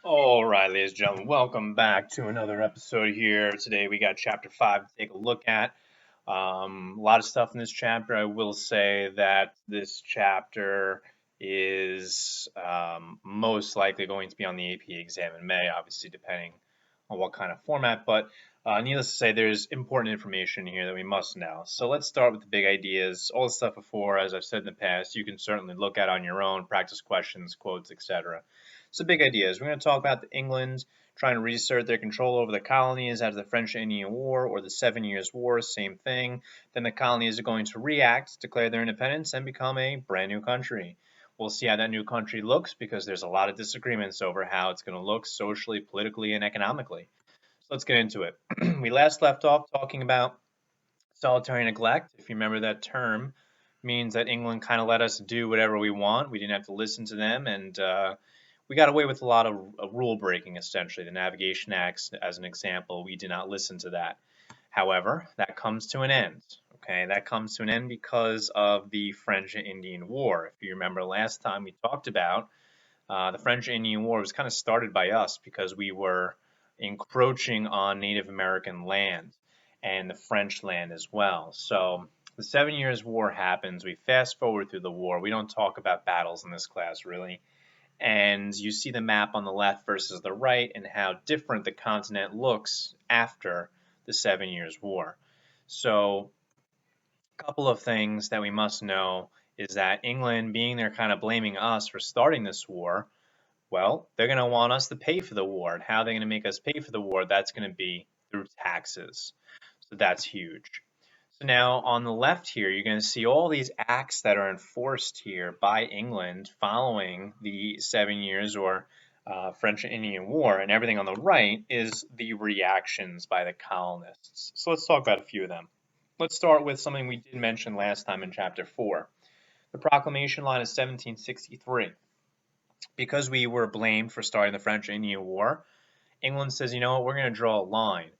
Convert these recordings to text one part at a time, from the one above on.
All right, ladies and gentlemen, welcome back to another episode here. Today we got chapter 5 to take a look at. A lot of stuff in this chapter. I will say that this chapter is most likely going to be on the AP exam in May, obviously, depending on what kind of format. But needless to say, there's important information here that we must know. So let's start with the big ideas. All the stuff before, as I've said in the past, you can certainly look at on your own, practice questions, quotes, etc. So big ideas. We're going to talk about England trying to reassert their control over the colonies after the French Indian War or the 7 Years' War, same thing. Then the colonies are going to react, declare their independence, and become a brand new country. We'll see how that new country looks because there's a lot of disagreements over how it's going to look socially, politically, and economically. So let's get into it. We last left off talking about solitary neglect. If you remember that term, means that England kind of let us do whatever we want. We didn't have to listen to them, and we got away with a lot of rule breaking, essentially. The Navigation Acts, as an example, we did not listen to that. However, that comes to an end. Okay, that comes to an end because of the French and Indian War. If you remember last time we talked about the French Indian War was kind of started by us because we were encroaching on Native American land and the French land as well. So the 7 Years' War happens. We fast forward through the war. We don't talk about battles in this class, really. And you see the map on the left versus the right and how different the continent looks after the 7 Years' War. So a couple of things that we must know is that England, being there kind of blaming us for starting this war, well, they're going to want us to pay for the war. And how they're going to make us pay for the war, that's going to be through taxes. So that's huge. So now on the left here, you're going to see all these acts that are enforced here by England following the 7 Years or French and Indian War, and everything on the right is the reactions by the colonists. So let's talk about a few of them. Let's start with something we did mention last time in chapter 4. The Proclamation Line of 1763. Because we were blamed for starting the French and Indian War, England says, you know what, we're going to draw a line.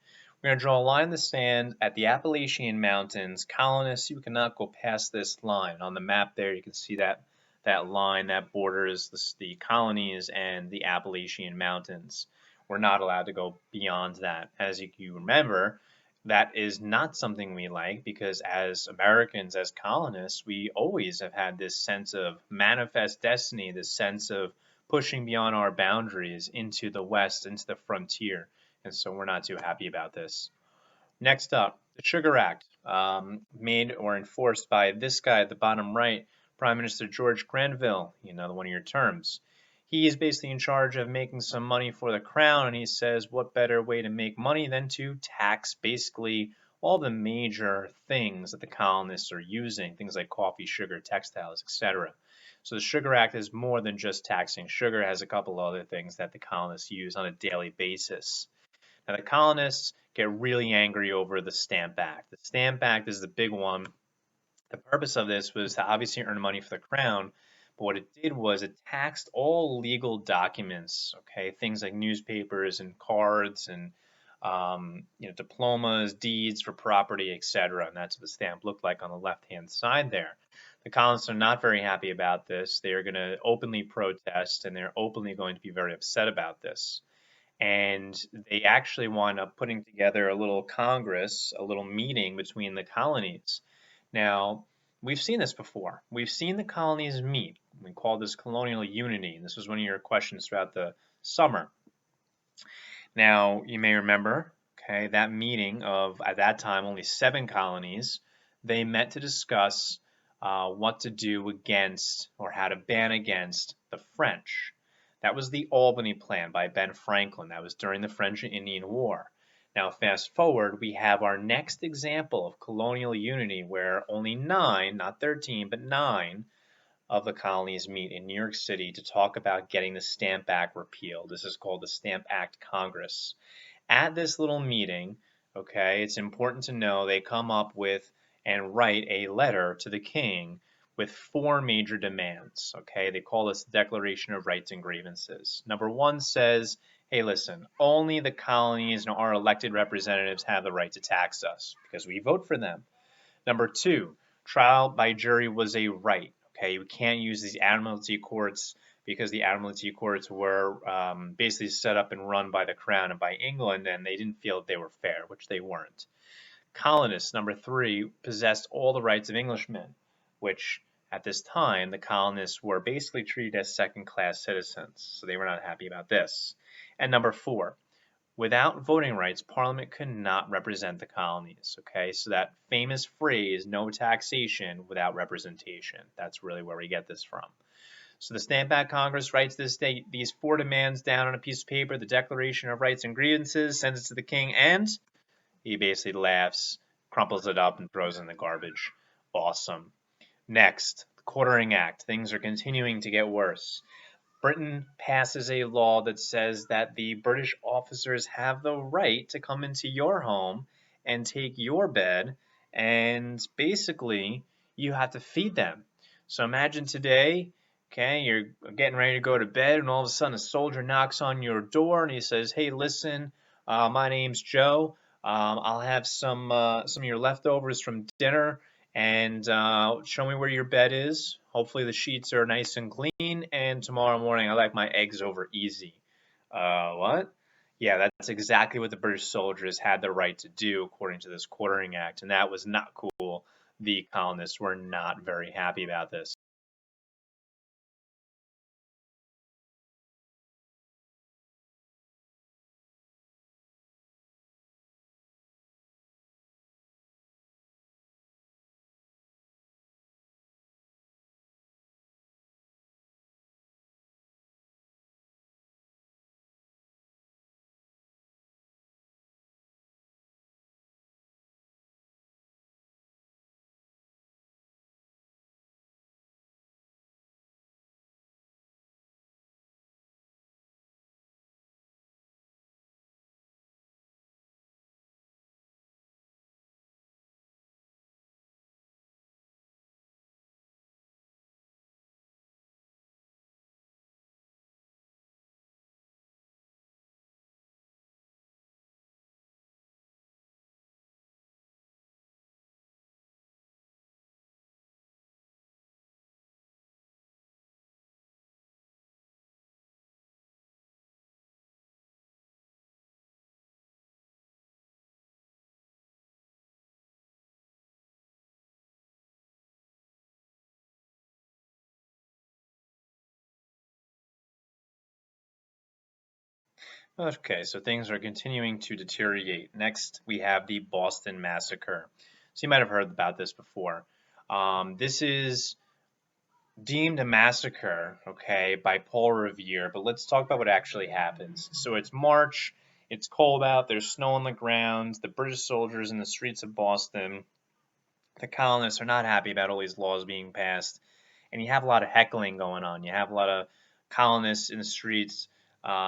We're going to draw a line in the sand at the Appalachian Mountains. Colonists, you cannot go past this line. On the map there, you can see that line that borders the colonies and the Appalachian Mountains. We're not allowed to go beyond that. As you remember, that is not something we like because as Americans, as colonists, we always have had this sense of manifest destiny, this sense of pushing beyond our boundaries into the West, into the frontier. And so we're not too happy about this. Next up, the Sugar Act, made or enforced by this guy at the bottom right, Prime Minister George Grenville, one of your terms. He is basically in charge of making some money for the crown, and he says, what better way to make money than to tax basically all the major things that the colonists are using, things like coffee, sugar, textiles, etc. So the Sugar Act is more than just taxing sugar. It has a couple other things that the colonists use on a daily basis. Now, the colonists get really angry over the Stamp Act. The Stamp Act is the big one. The purpose of this was to obviously earn money for the crown, but what it did was it taxed all legal documents, okay, things like newspapers and cards and diplomas, deeds for property, etc. And that's what the stamp looked like on the left-hand side there. The colonists are not very happy about this. They are going to openly protest, and they're openly going to be very upset about this. And they actually wind up putting together a little congress, a little meeting between the colonies. Now, we've seen this before. We've seen the colonies meet. We call this colonial unity, and this was one of your questions throughout the summer. Now, you may remember, okay, that meeting of, at that time, only 7 colonies, they met to discuss what to do against or how to ban against the French. That was the Albany Plan by Ben Franklin. That was during the French and Indian War. Now, fast forward, we have our next example of colonial unity where only 9, not 13, but 9 of the colonies meet in New York City to talk about getting the Stamp Act repealed. This is called the Stamp Act Congress. At this little meeting, okay, it's important to know they come up with and write a letter to the king with 4 major demands, okay? They call this the Declaration of Rights and Grievances. Number 1 says, hey, listen, only the colonies and our elected representatives have the right to tax us because we vote for them. Number 2, trial by jury was a right, okay? You can't use these admiralty courts because the Admiralty courts were basically set up and run by the Crown and by England, and they didn't feel that they were fair, which they weren't. Colonists, number 3, possessed all the rights of Englishmen, which at this time the colonists were basically treated as second-class citizens, so they were not happy about this. And number 4, without voting rights, Parliament could not represent the colonies. Okay, so that famous phrase, no taxation without representation, that's really where we get this from. So the Stamp Act Congress writes these 4 demands down on a piece of paper, the Declaration of Rights and Grievances, sends it to the king, and he basically laughs, crumples it up, and throws it in the garbage. Awesome. Next, the Quartering Act. Things are continuing to get worse. Britain passes a law that says that the British officers have the right to come into your home and take your bed, and basically you have to feed them. So imagine today, okay, you're getting ready to go to bed, and all of a sudden a soldier knocks on your door and he says, "Hey, listen, my name's Joe. I'll have some of your leftovers from dinner, and show me where your bed is. Hopefully the sheets are nice and clean, and tomorrow morning I like my eggs over easy." What? Yeah, that's exactly what the British soldiers had the right to do according to this Quartering Act, and that was not cool. The colonists were not very happy about this. Okay, so things are continuing to deteriorate. Next, we have the Boston Massacre. So you might have heard about this before. This is deemed a massacre, okay, by Paul Revere, but let's talk about what actually happens. So it's March, it's cold out, there's snow on the ground, the British soldiers in the streets of Boston, the colonists are not happy about all these laws being passed, and you have a lot of heckling going on. You have a lot of colonists in the streets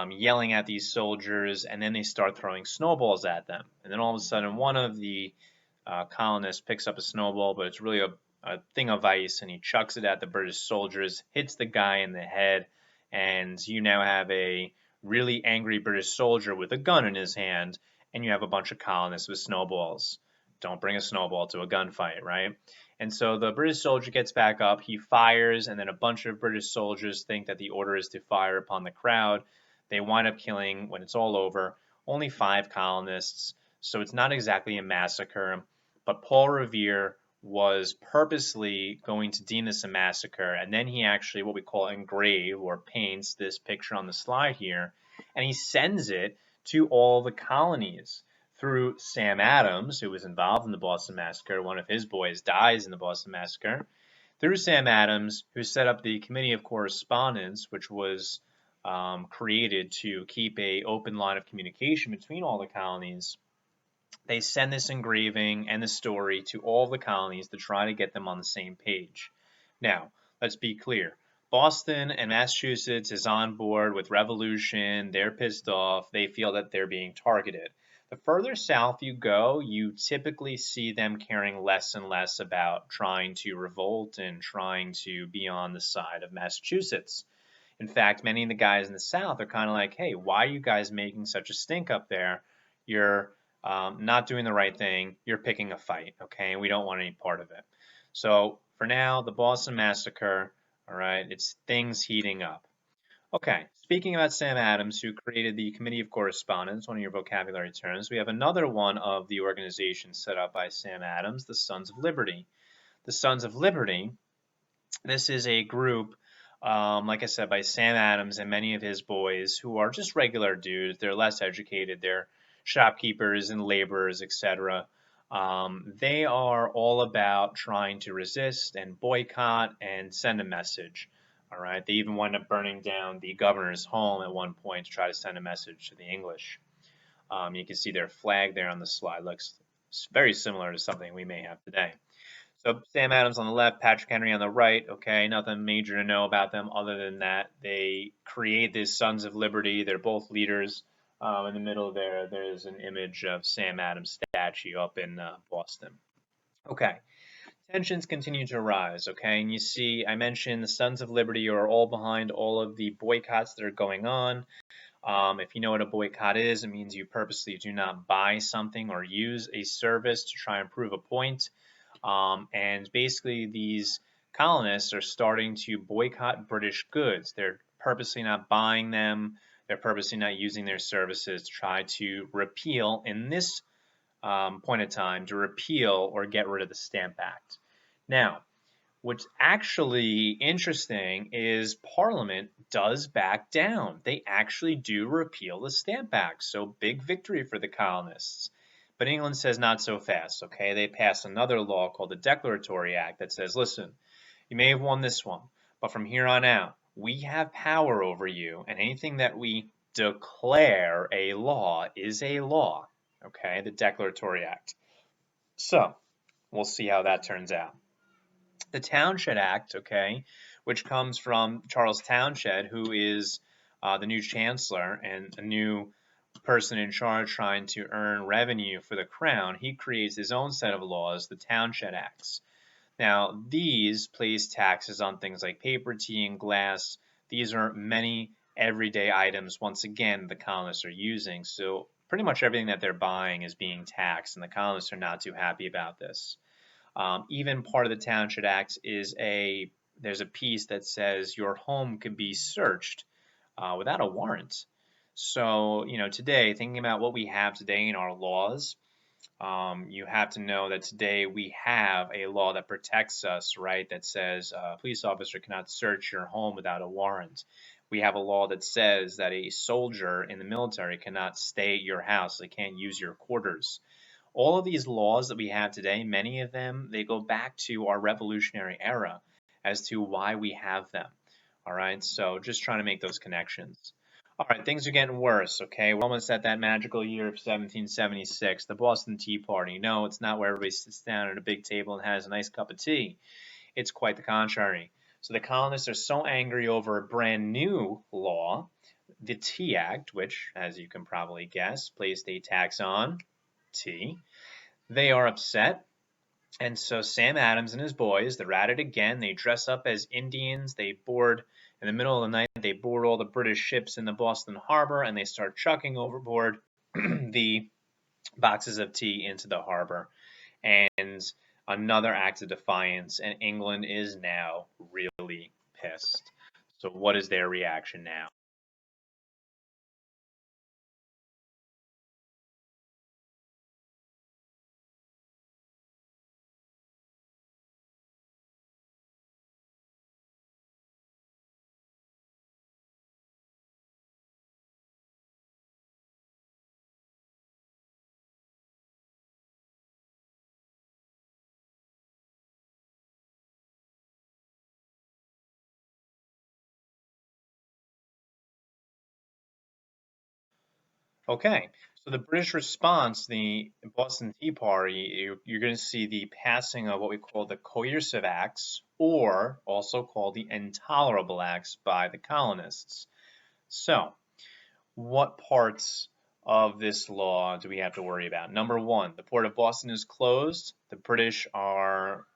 yelling at these soldiers, and then they start throwing snowballs at them. And then all of a sudden, one of the colonists picks up a snowball, but it's really a thing of ice, and he chucks it at the British soldiers, hits the guy in the head, and you now have a really angry British soldier with a gun in his hand, and you have a bunch of colonists with snowballs. Don't bring a snowball to a gunfight, right? And so the British soldier gets back up, he fires, and then a bunch of British soldiers think that the order is to fire upon the crowd. They wind up killing, when it's all over, only 5 colonists, so it's not exactly a massacre, but Paul Revere was purposely going to deem this a massacre, and then he actually, what we call engrave or paints this picture on the slide here, and he sends it to all the colonies through Sam Adams, who was involved in the Boston Massacre. One of his boys dies in the Boston Massacre. Through Sam Adams, who set up the Committee of Correspondence, which was created to keep a open line of communication between all the colonies. They send this engraving and the story to all the colonies to try to get them on the same page. Now, let's be clear. Boston and Massachusetts is on board with revolution. They're pissed off. They feel that they're being targeted. The further south you go, you typically see them caring less and less about trying to revolt and trying to be on the side of Massachusetts. In fact, many of the guys in the South are kind of like, "Hey, why are you guys making such a stink up there? You're not doing the right thing. You're picking a fight, okay? We don't want any part of it." So for now, the Boston Massacre, all right, it's things heating up. Okay, speaking about Sam Adams, who created the Committee of Correspondence, one of your vocabulary terms, we have another one of the organizations set up by Sam Adams, the Sons of Liberty. The Sons of Liberty, this is a group, like I said, by Sam Adams and many of his boys who are just regular dudes. They're less educated. They're shopkeepers and laborers, etc. They are all about trying to resist and boycott and send a message. All right. They even wound up burning down the governor's home at one point to try to send a message to the English. You can see their flag there on the slide. Looks very similar to something we may have today. So Sam Adams on the left, Patrick Henry on the right. Okay, nothing major to know about them other than that they create this Sons of Liberty. They're both leaders. In the middle there, there's an image of Sam Adams statue up in Boston. Okay, tensions continue to rise. Okay, and you see, I mentioned the Sons of Liberty are all behind all of the boycotts that are going on. If you know what a boycott is, it means you purposely do not buy something or use a service to try and prove a point. And basically, these colonists are starting to boycott British goods. They're purposely not buying them. They're purposely not using their services to try to repeal, in this point of time, to repeal or get rid of the Stamp Act. Now, what's actually interesting is Parliament does back down. They actually do repeal the Stamp Act. So big victory for the colonists. But England says not so fast, okay? They pass another law called the Declaratory Act that says, listen, you may have won this one, but from here on out, we have power over you, and anything that we declare a law is a law, okay? The Declaratory Act. So, we'll see how that turns out. The Townshend Act, okay, which comes from Charles Townshend, who is the new chancellor and a new person in charge trying to earn revenue for the crown. He creates his own set of laws, the Townshend Acts. Now, these place taxes on things like paper, tea, and glass. These are many everyday items, once again, the colonists are using. So pretty much everything that they're buying is being taxed, and the colonists are not too happy about this. Even part of the Townshend Act is there's a piece that says your home can be searched without a warrant. So, today, thinking about what we have today in our laws, you have to know that today we have a law that protects us, right? That says a police officer cannot search your home without a warrant. We have a law that says that a soldier in the military cannot stay at your house. They can't use your quarters. All of these laws that we have today, many of them, they go back to our Revolutionary era as to why we have them. All right, so just trying to make those connections. All right, things are getting worse, okay? We're almost at that magical year of 1776, the Boston Tea Party. No, it's not where everybody sits down at a big table and has a nice cup of tea. It's quite the contrary. So the colonists are so angry over a brand new law, the Tea Act, which, as you can probably guess, placed a tax on tea. They are upset. And so Sam Adams and his boys, they're at it again. They dress up as Indians. They board, in the middle of the night, they board all the British ships in the Boston harbor, and they start chucking overboard the boxes of tea into the harbor. And another act of defiance, and England is now really pissed. So what is their reaction now? Okay, so the British response, the Boston Tea Party, you're going to see the passing of what we call the coercive acts, or also called the intolerable acts by the colonists. So, what parts of this law do we have to worry about? Number one, the port of Boston is closed. The British are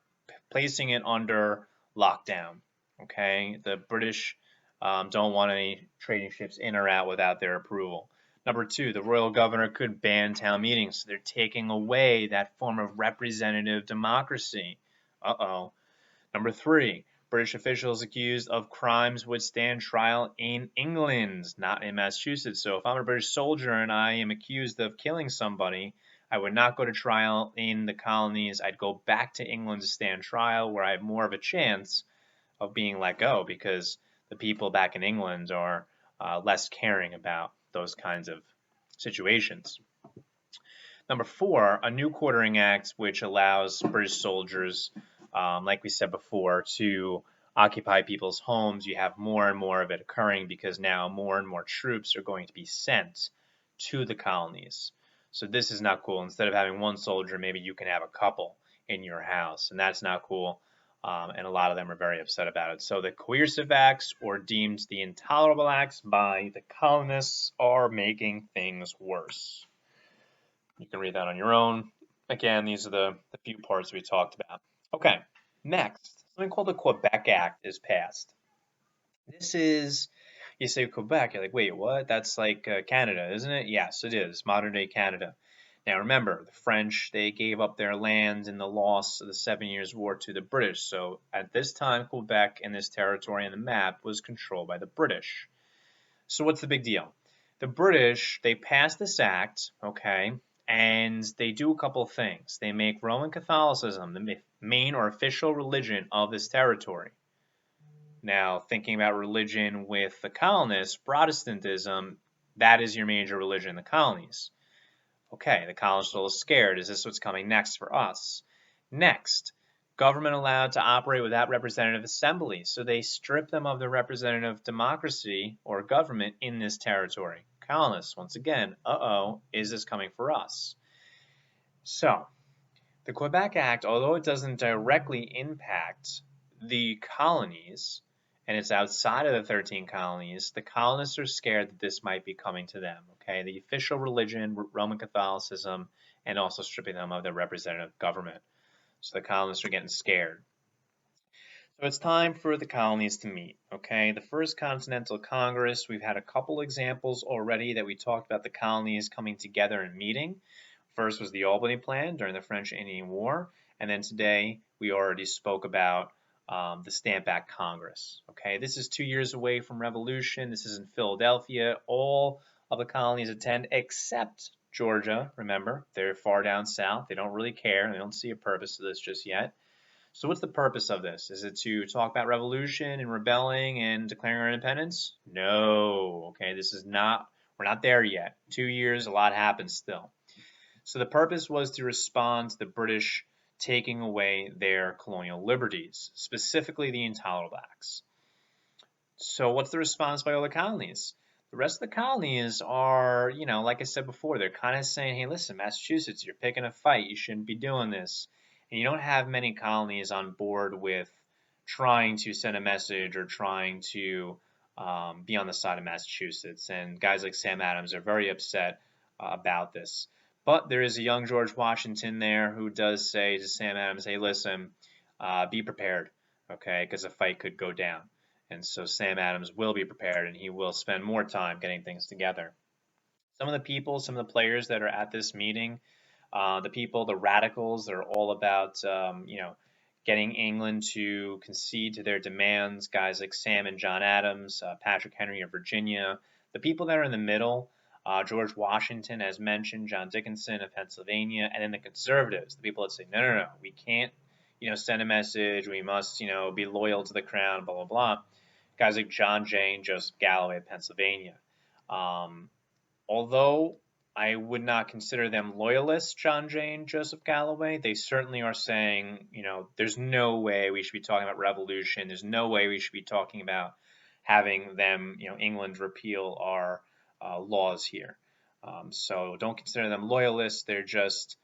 placing it under lockdown. Okay, the British don't want any trading ships in or out without their approval. Number two, the royal governor could ban town meetings, so they're taking away that form of representative democracy. Uh-oh. Number three, British officials accused of crimes would stand trial in England, not in Massachusetts. So if I'm a British soldier and I am accused of killing somebody, I would not go to trial in the colonies. I'd go back to England to stand trial, where I have more of a chance of being let go, because the people back in England are less caring about those kinds of situations. Number 4, a new quartering act, which allows British soldiers, like we said before, to occupy people's homes. You have more and more of it occurring because now more and more troops are going to be sent to the colonies. So this is not cool. Instead of having one soldier, maybe you can have a couple in your house, and that's not cool. And a lot of them are very upset about it. So the coercive acts, or deemed the intolerable acts by the colonists, are making things worse. You can read that on your own. Again, these are the few parts we talked about. Okay, next, something called the Quebec Act is passed. This is, you say Quebec, you're like, wait, what? That's like Canada, isn't it? Yes, it is, modern day Canada. Now remember, the French, they gave up their land in the loss of the 7 Years' War to the British. So at this time, Quebec and this territory on the map was controlled by the British. So what's the big deal? The British, they passed this act, okay, and they do a couple of things. They make Roman Catholicism the main or official religion of this territory. Now, thinking about religion with the colonists, Protestantism, that is your major religion in the colonies. Okay, the colonists are a little scared. Is this what's coming next for us? Next, government allowed to operate without representative assembly. So they strip them of their representative democracy or government in this territory. Colonists, once again, is this coming for us? So, the Quebec Act, although it doesn't directly impact the colonies, and it's outside of the 13 colonies, the colonists are scared that this might be coming to them, okay? The official religion, Roman Catholicism, and also stripping them of their representative government. So the colonists are getting scared. So it's time for the colonies to meet, okay? The first Continental Congress, we've had a couple examples already that we talked about the colonies coming together and meeting. First was the Albany Plan during the French-Indian War, and then today we already spoke about the Stamp Act Congress. Okay, this is 2 years away from Revolution. This is in Philadelphia. All of the colonies attend except Georgia. Remember, they're far down south. They don't really care. They don't see a purpose to this just yet. So what's the purpose of this? Is it to talk about revolution and rebelling and declaring our independence? No. Okay, this is not, we're not there yet. 2 years, a lot happens still. So the purpose was to respond to the British taking away their colonial liberties, specifically the Intolerable Acts. So what's the response by all the colonies? The rest of the colonies are, like I said before, they're kind of saying, hey, listen, Massachusetts, you're picking a fight. You shouldn't be doing this. And you don't have many colonies on board with trying to send a message or trying to be on the side of Massachusetts. And guys like Sam Adams are very upset about this. But there is a young George Washington there who does say to Sam Adams, hey, listen, be prepared, okay, because a fight could go down. And so Sam Adams will be prepared, and he will spend more time getting things together. Some of the people, some of the players that are at this meeting, the radicals, they're all about, getting England to concede to their demands. Guys like Sam and John Adams, Patrick Henry of Virginia. The people that are in the middle, George Washington, as mentioned, John Dickinson of Pennsylvania, and then the conservatives, the people that say, no, we can't, send a message, we must, be loyal to the crown, blah, blah, blah. Guys like John Jay and Joseph Galloway of Pennsylvania. Although I would not consider them loyalists, John Jay and Joseph Galloway, they certainly are saying, there's no way we should be talking about revolution. There's no way we should be talking about having them, England repeal our laws here. So don't consider them loyalists. They're just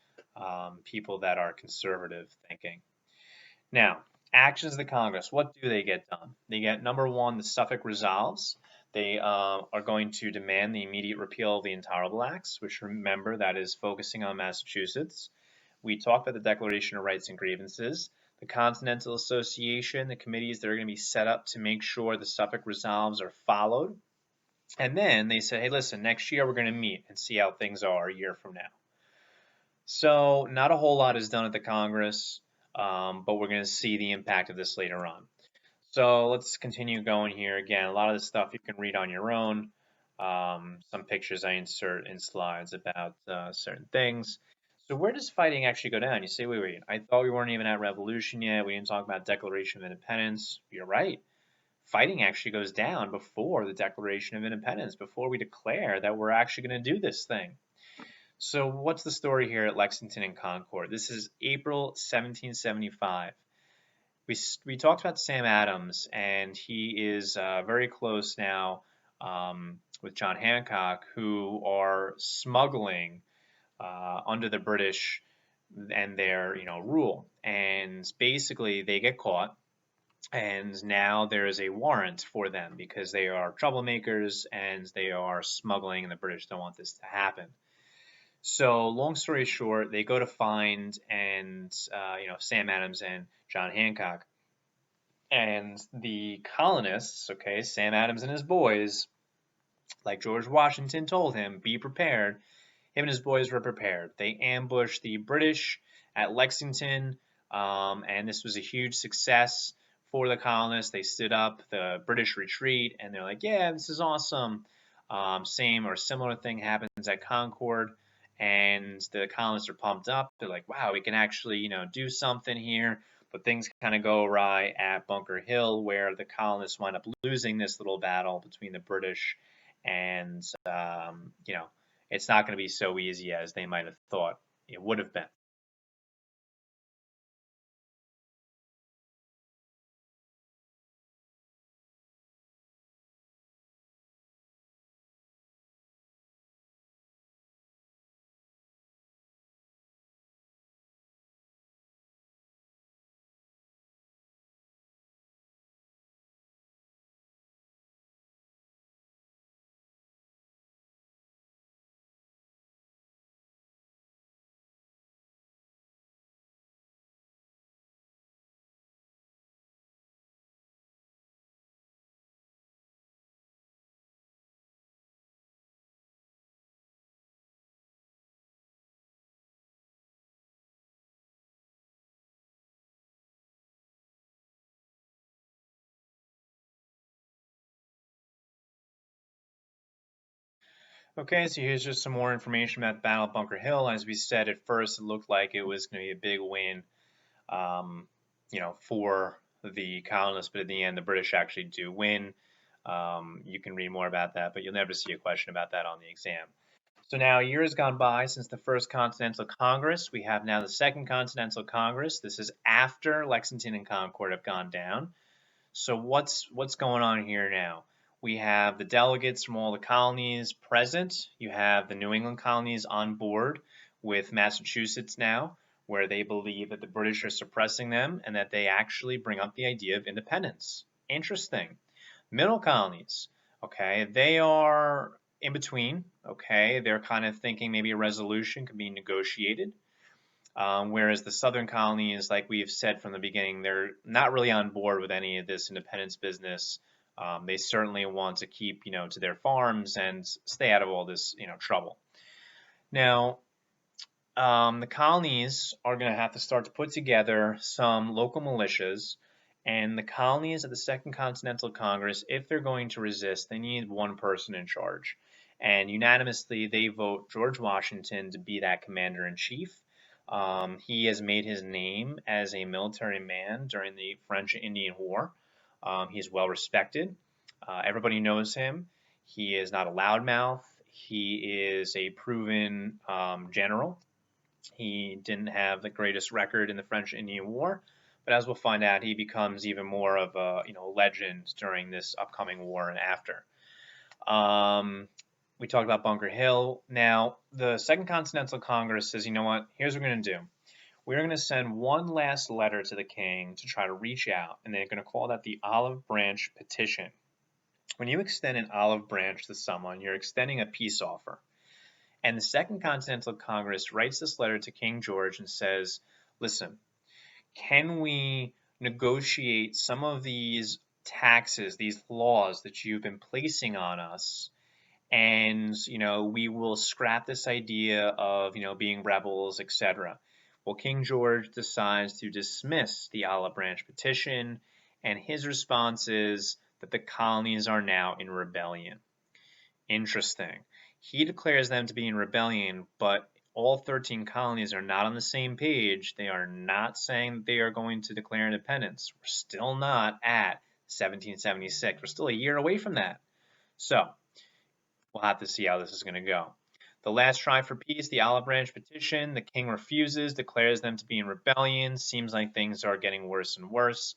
people that are conservative thinking. Now, actions of the Congress, what do they get done? They get, number 1, the Suffolk Resolves. They are going to demand the immediate repeal of the Intolerable Acts, which, remember, that is focusing on Massachusetts. We talked about the Declaration of Rights and Grievances, the Continental Association, the committees that are going to be set up to make sure the Suffolk Resolves are followed. And then they said, hey, listen, next year we're going to meet and see how things are a year from now. So not a whole lot is done at the Congress, but we're going to see the impact of this later on. So let's continue going here. Again, a lot of the stuff you can read on your own. Some pictures I insert in slides about certain things. So where does fighting actually go down? You say, wait, I thought we weren't even at revolution yet. We didn't talk about Declaration of Independence. You're right. Fighting actually goes down before the Declaration of Independence, before we declare that we're actually going to do this thing. So what's the story here at Lexington and Concord? This is April 1775. We talked about Sam Adams, and he is very close now with John Hancock, who are smuggling under the British and their rule. And basically, they get caught, and now there is a warrant for them because they are troublemakers and they are smuggling, and the British don't want this to happen. So, long story short, they go to find Sam Adams and John Hancock. And the colonists, okay, Sam Adams and his boys, like George Washington told him, be prepared. Him and his boys were prepared. They ambushed the British at Lexington, and this was a huge success for the colonists. They stood up, the British retreat, and they're like, yeah, this is awesome. Same or similar thing happens at Concord, and the colonists are pumped up. They're like, wow, we can actually, do something here. But things kind of go awry at Bunker Hill, where the colonists wind up losing this little battle between the British and, it's not going to be so easy as they might have thought it would have been. Okay, so here's just some more information about the Battle of Bunker Hill. As we said at first, it looked like it was going to be a big win, for the colonists, but in the end, the British actually do win. You can read more about that, but you'll never see a question about that on the exam. So now a year has gone by since the first Continental Congress. We have now the second Continental Congress. This is after Lexington and Concord have gone down. So what's going on here now? We have the delegates from all the colonies present. You have the New England colonies on board with Massachusetts now, where they believe that the British are suppressing them and that they actually bring up the idea of independence. Interesting. Middle colonies, okay, they are in between, okay, they're kind of thinking maybe a resolution could be negotiated. Whereas the southern colonies, like we've said from the beginning, they're not really on board with any of this independence business. They certainly want to keep, to their farms and stay out of all this, trouble. Now, the colonies are going to have to start to put together some local militias, and the colonies at the Second Continental Congress, if they're going to resist, they need one person in charge. And unanimously, they vote George Washington to be that commander-in-chief. He has made his name as a military man during the French and Indian War. He's well respected. Everybody knows him. He is not a loudmouth. He is a proven general. He didn't have the greatest record in the French and Indian War, but as we'll find out, he becomes even more of a legend during this upcoming war and after. We talked about Bunker Hill. Now, the Second Continental Congress says, you know what, here's what we're going to do. We're going to send one last letter to the king to try to reach out, and they're going to call that the Olive Branch Petition. When you extend an olive branch to someone, you're extending a peace offer. And the Second Continental Congress writes this letter to King George and says, listen, can we negotiate some of these taxes, these laws that you've been placing on us, and we will scrap this idea of being rebels, etc. Well, King George decides to dismiss the Olive Branch Petition, And his response is that the colonies are now in rebellion. Interesting. He declares them to be in rebellion, but all 13 colonies are not on the same page. They are not saying that they are going to declare independence. We're still not at 1776. We're still a year away from that. So we'll have to see how this is going to go. The last try for peace, the Olive Branch Petition, the king refuses, declares them to be in rebellion. Seems like things are getting worse and worse.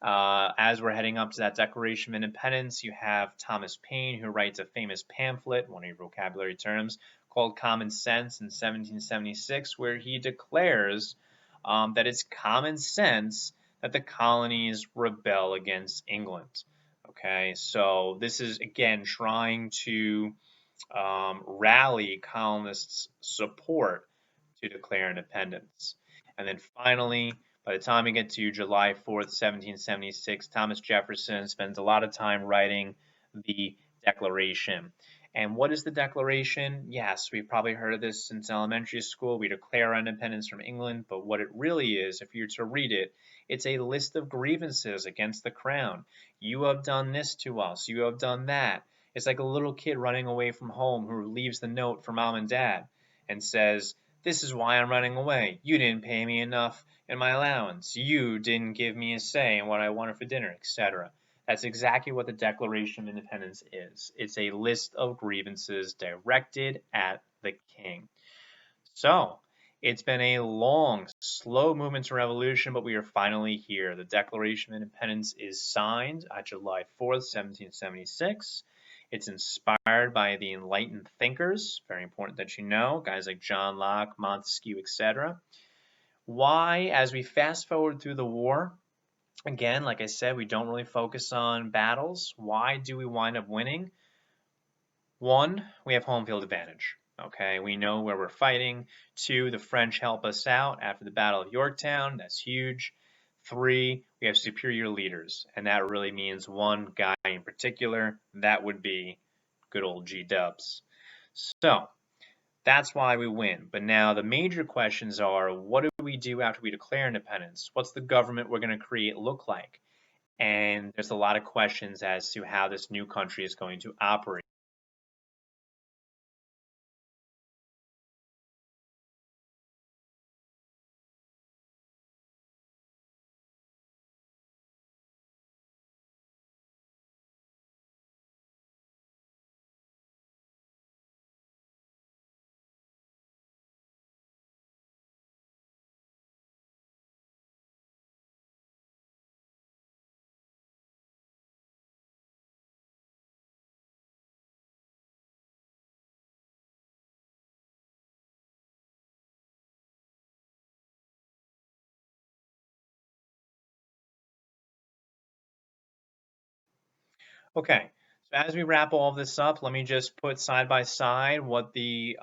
As we're heading up to that Declaration of Independence, you have Thomas Paine, who writes a famous pamphlet, one of your vocabulary terms, called Common Sense in 1776, where he declares that it's common sense that the colonies rebel against England. Okay, so this is, again, trying to rally colonists' support to declare independence. And then finally, by the time we get to July 4th, 1776, Thomas Jefferson spends a lot of time writing the Declaration. And what is the Declaration? Yes, we've probably heard of this since elementary school. We declare our independence from England, but what it really is, if you're to read it, it's a list of grievances against the crown. You have done this to us. You have done that. It's like a little kid running away from home who leaves the note for mom and dad and says, "This is why I'm running away. You didn't pay me enough in my allowance. You didn't give me a say in what I wanted for dinner," etc. That's exactly what the Declaration of Independence is. It's a list of grievances directed at the king. So, it's been a long, slow movement to revolution, but we are finally here. The Declaration of Independence is signed on July 4th, 1776. It's inspired by the enlightened thinkers, very important that you know, guys like John Locke, Montesquieu, etc. Why, as we fast forward through the war, again, like I said, we don't really focus on battles. Why do we wind up winning? One, we have home field advantage. Okay, we know where we're fighting. Two, the French help us out after the Battle of Yorktown. That's huge. Three, we have superior leaders, and that really means one guy in particular. That would be good old G-Dubs. So that's why we win. But now the major questions are, what do we do after we declare independence? What's the government we're going to create look like? And there's a lot of questions as to how this new country is going to operate. Okay, so as we wrap all of this up, let me just put side by side what the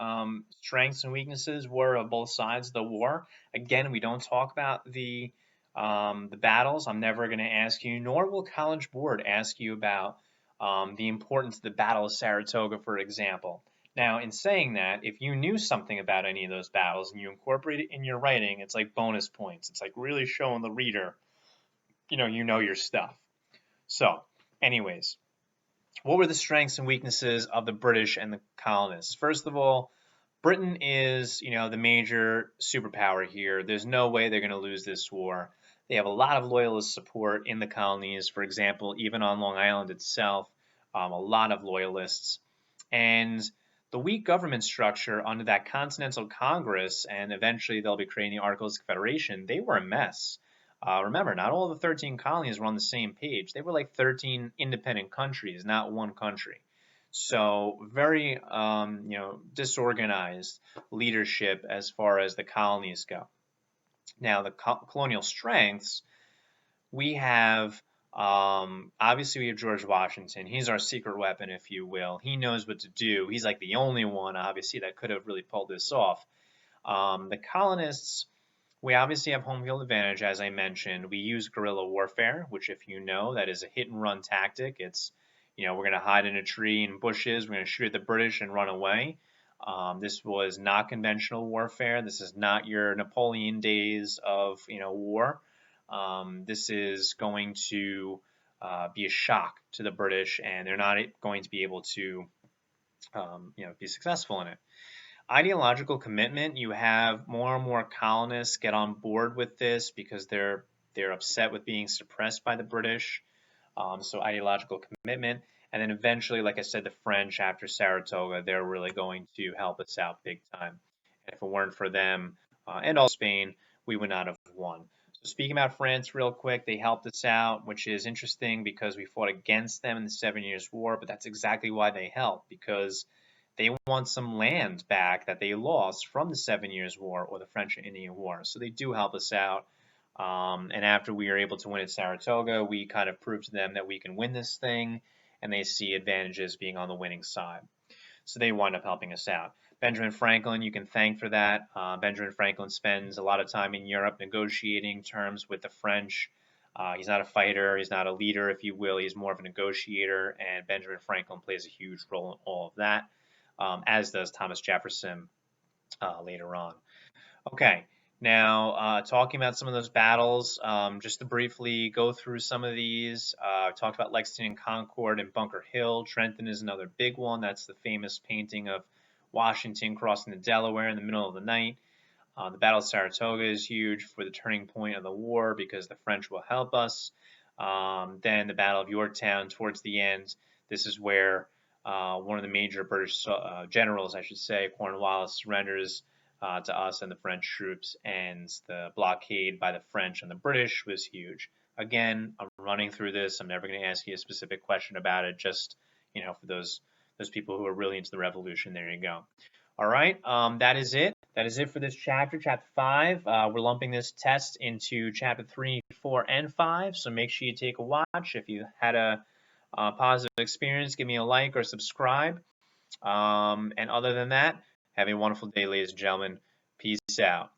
strengths and weaknesses were of both sides of the war. Again, we don't talk about the battles. I'm never going to ask you, nor will College Board ask you about the importance of the Battle of Saratoga, for example. Now, in saying that, if you knew something about any of those battles and you incorporate it in your writing, it's like bonus points. It's like really showing the reader, you know your stuff. So, anyways, what were the strengths and weaknesses of the British and the colonists? First of all, Britain is, the major superpower here. There's no way they're going to lose this war. They have a lot of loyalist support in the colonies. For example, even on Long Island itself, a lot of loyalists. And the weak government structure under that Continental Congress, and eventually they'll be creating the Articles of Confederation, they were a mess. Remember, not all the 13 colonies were on the same page. They were like 13 independent countries, not one country. So very, disorganized leadership as far as the colonies go. Now, the colonial strengths, we have, obviously we have George Washington. He's our secret weapon, if you will. He knows what to do. He's like the only one, obviously, that could have really pulled this off. The colonists, we obviously have home field advantage, as I mentioned. We use guerrilla warfare, which, if you know, that is a hit and run tactic. It's, we're going to hide in a tree and bushes. We're going to shoot at the British and run away. This was not conventional warfare. This is not your Napoleon days of, war. This is going to be a shock to the British, and they're not going to be able to be successful in it. Ideological commitment, you have more and more colonists get on board with this because they're upset with being suppressed by the British. So ideological commitment. And then eventually, like I said, the French after Saratoga, they're really going to help us out big time. And if it weren't for them and also Spain, we would not have won. So speaking about France real quick, they helped us out, which is interesting because we fought against them in the 7 Years' War, but that's exactly why they helped, because they want some land back that they lost from the 7 Years' War or the French and Indian War. So they do help us out. And after we were able to win at Saratoga, we kind of proved to them that we can win this thing, and they see advantages being on the winning side. So they wind up helping us out. Benjamin Franklin, you can thank for that. Benjamin Franklin spends a lot of time in Europe negotiating terms with the French. He's not a fighter, he's not a leader, if you will. He's more of a negotiator, and Benjamin Franklin plays a huge role in all of that, as does Thomas Jefferson later on. Okay, now talking about some of those battles, just to briefly go through some of these. I talked about Lexington and Concord and Bunker Hill. Trenton is another big one. That's the famous painting of Washington crossing the Delaware in the middle of the night. The Battle of Saratoga is huge for the turning point of the war because the French will help us. Then the Battle of Yorktown towards the end. This is where one of the major British generals, I should say, Cornwallis, surrenders to us and the French troops, and the blockade by the French and the British was huge. Again, I'm running through this. I'm never going to ask you a specific question about it. Just, for those people who are really into the Revolution, there you go. All right, that is it. That is it for this chapter, chapter 5. We're lumping this test into chapter 3, 4, and 5. So make sure you take a watch. If you had a positive experience, give me a like or subscribe. And other than that, have a wonderful day, ladies and gentlemen. Peace out.